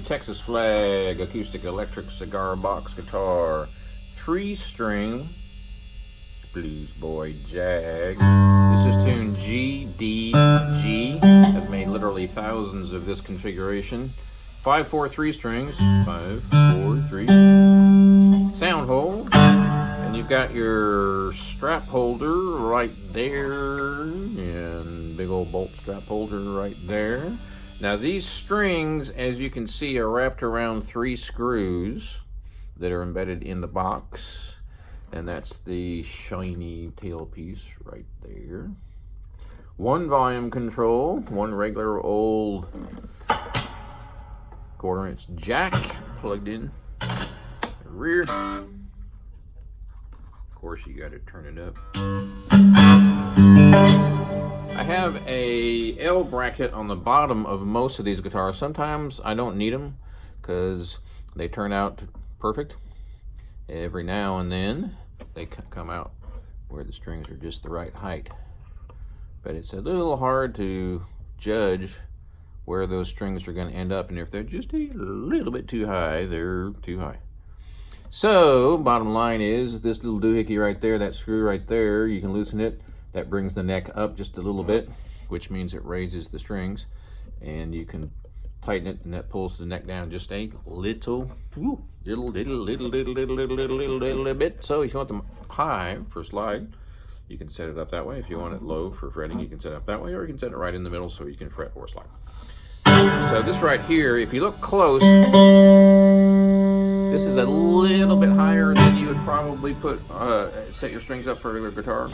Texas Flag acoustic electric cigar box guitar, 3-string Bluesboy Jag. This is tuned G, D, G. I've made literally thousands of this configuration. 5/4 3-strings, 5/4 3. Sound hole, and you've got your strap holder right there, and big old bolt strap holder right there. Now these strings, as you can see, are wrapped around 3 screws that are embedded in the box, and that's the shiny tailpiece right there. 1 volume control, 1 regular old 1/4-inch jack plugged in the rear. Of course, you got to turn it up. I have a L bracket on the bottom of most of these guitars. Sometimes I don't need them because they turn out perfect. Every now and then they come out where the strings are just the right height. But it's a little hard to judge where those strings are going to end up, and if they're just a little bit too high, they're too high. So bottom line is this little doohickey right there, that screw right there, you can loosen it. That brings the neck up just a little bit, which means it raises the strings, and you can tighten it, and that pulls the neck down just a little bit. So if you want them high for slide, you can set it up that way. If you want it low for fretting, you can set it up that way, or you can set it right in the middle so you can fret or slide. So this right here, if you look close, this is a little bit higher than you would probably put set your strings up for a regular guitar.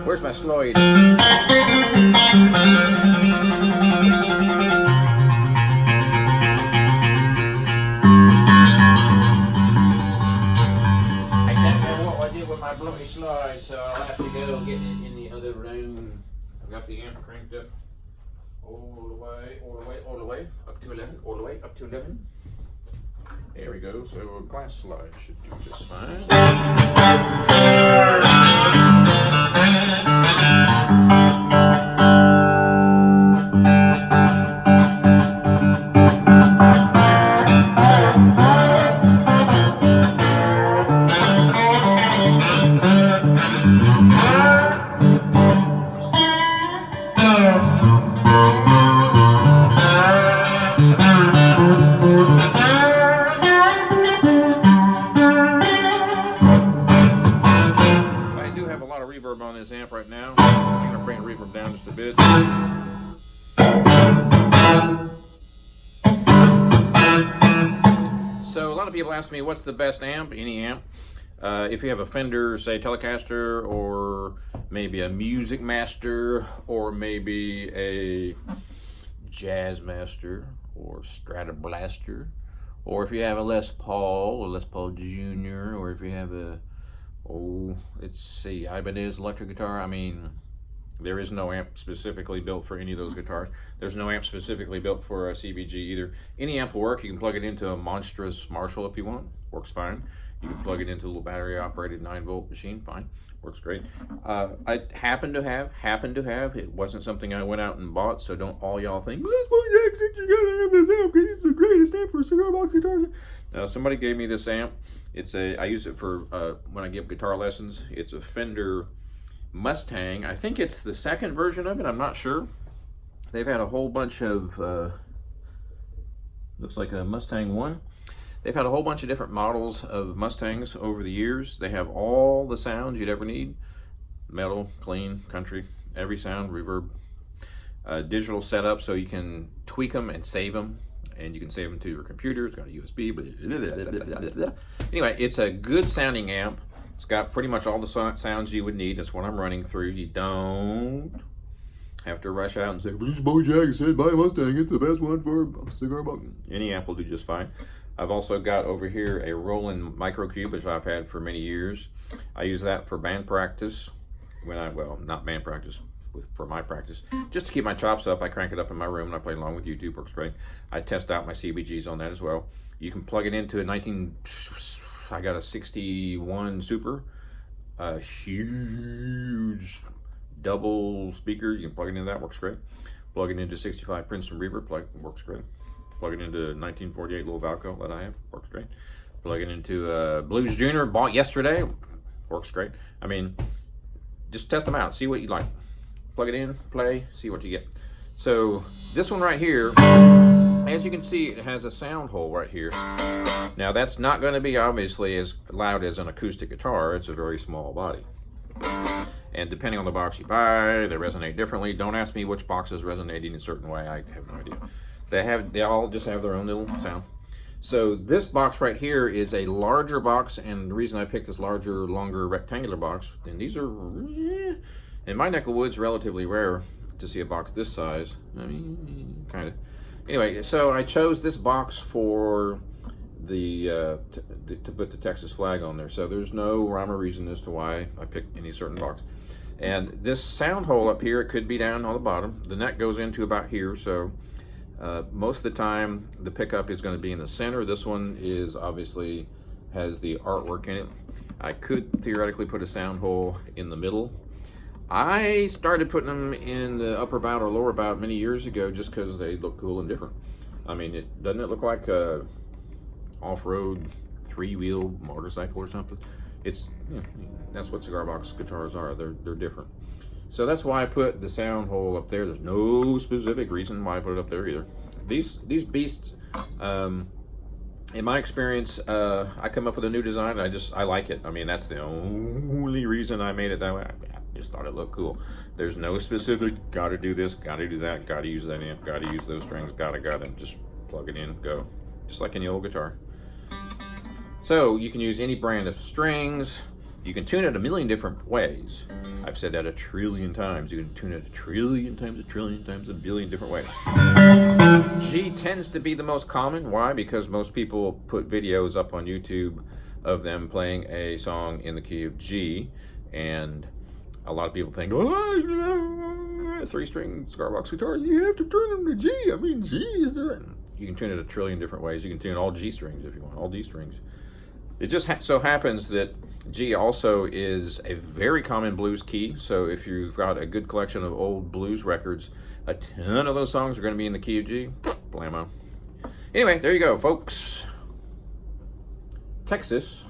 Where's my slide? I don't know what I did with my bloody slide, so I'll have to go get it in the other room. I've got the amp cranked up all the way, up to 11, all the way up to 11. There we go, so a glass slide should do just fine. On this amp right now. I'm going to bring the reverb down just a bit. So a lot of people ask me what's the best amp, any amp. If you have a Fender, say Telecaster, or maybe a Music Master, or maybe a Jazz Master, or Stratoblaster, or if you have a Les Paul, or Les Paul Jr., or if you have a let's see, Ibanez electric guitar. I mean, there is no amp specifically built for any of those guitars. There's no amp specifically built for a CBG either. Any amp will work. You can plug it into a monstrous Marshall if you want. Works fine. You can plug it into a little battery operated 9-volt machine. Fine. Works great. I happen to have, it wasn't something I went out and bought, so don't all y'all think, Bluesboy Jag said you gotta have this amp because it's the greatest amp for cigar box guitars. Now, somebody gave me this amp. I use it for when I give guitar lessons. It's a Fender Mustang. I think it's the second version of it. I'm not sure. They've had a whole bunch of, looks like a Mustang 1. They've had a whole bunch of different models of Mustangs over the years. They have all the sounds you'd ever need. Metal, clean, country, every sound, reverb. Digital setup so you can tweak them and save them. And you can save them to your computer. It's got a USB. Anyway, it's a good sounding amp. It's got pretty much all the sounds you would need. That's what I'm running through. You don't have to rush out and say, Bluesboy Jag said buy a Mustang. It's the best one for a cigar box. Any amp will do just fine. I've also got over here a Roland Microcube, which I've had for many years. I use that for band practice. Well, not band practice. For my practice, just to keep my chops up. I crank it up in my room and I play along with YouTube. Works great. I test out my CBGs on that as well. You can plug it into a I got a 61 Super, a huge double speaker. You can plug it into that. Works great. Plug it into 65 Princeton reverb, works great. Plug it into 1948 little Valco that I have, works great. Plug it into Blues Junior, bought yesterday, works great. I mean, just test them out, see what you like. Plug it in, play, see what you get. So this one right here, as you can see, it has a sound hole right here. Now that's not going to be obviously as loud as an acoustic guitar. It's a very small body. And depending on the box you buy, they resonate differently. Don't ask me which box is resonating in a certain way. I have no idea. They all just have their own little sound. So this box right here is a larger box, and the reason I picked this larger, longer rectangular box, and these are, in my neck of the woods, relatively rare to see a box this size. I mean, kind of. Anyway, so I chose this box for the to put the Texas flag on there. So there's no rhyme or reason as to why I picked any certain box. And this sound hole up here, it could be down on the bottom. The neck goes into about here, so most of the time the pickup is going to be in the center. This one is obviously has the artwork in it. I could theoretically put a sound hole in the middle. I started putting them in the upper bout or lower bout many years ago just because they look cool and different. I mean, doesn't it look like a off-road three-wheel motorcycle or something? It's, you know, that's what cigar box guitars are. They're different. So that's why I put the sound hole up there. There's no specific reason why I put it up there either. These beasts, in my experience, I come up with a new design. I like it. I mean, that's the only reason I made it that way. I just thought it looked cool. There's no specific, gotta do this, gotta do that, gotta use that amp, gotta use those strings, gotta, just plug it in, go. Just like any old guitar. So you can use any brand of strings. You can tune it a million different ways. I've said that a trillion times. You can tune it a trillion times, a billion different ways. G tends to be the most common. Why? Because most people put videos up on YouTube of them playing a song in the key of G, and a lot of people think, oh, three-string cigar box guitar, you have to turn them to G. I mean, G is the... You can tune it a trillion different ways. You can tune all G strings if you want, all D strings. It just so happens that G also is a very common blues key. So if you've got a good collection of old blues records, a ton of those songs are going to be in the key of G. Blammo. Anyway, there you go, folks. Texas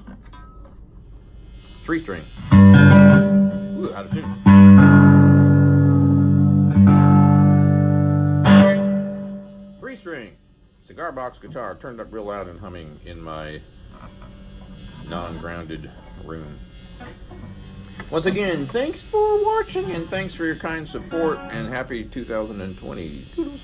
three-string. Ooh, out of tune. Three-string cigar box guitar, turned up real loud and humming in my non-grounded room. Once again, thanks for watching and thanks for your kind support, and happy 2020. Toodles.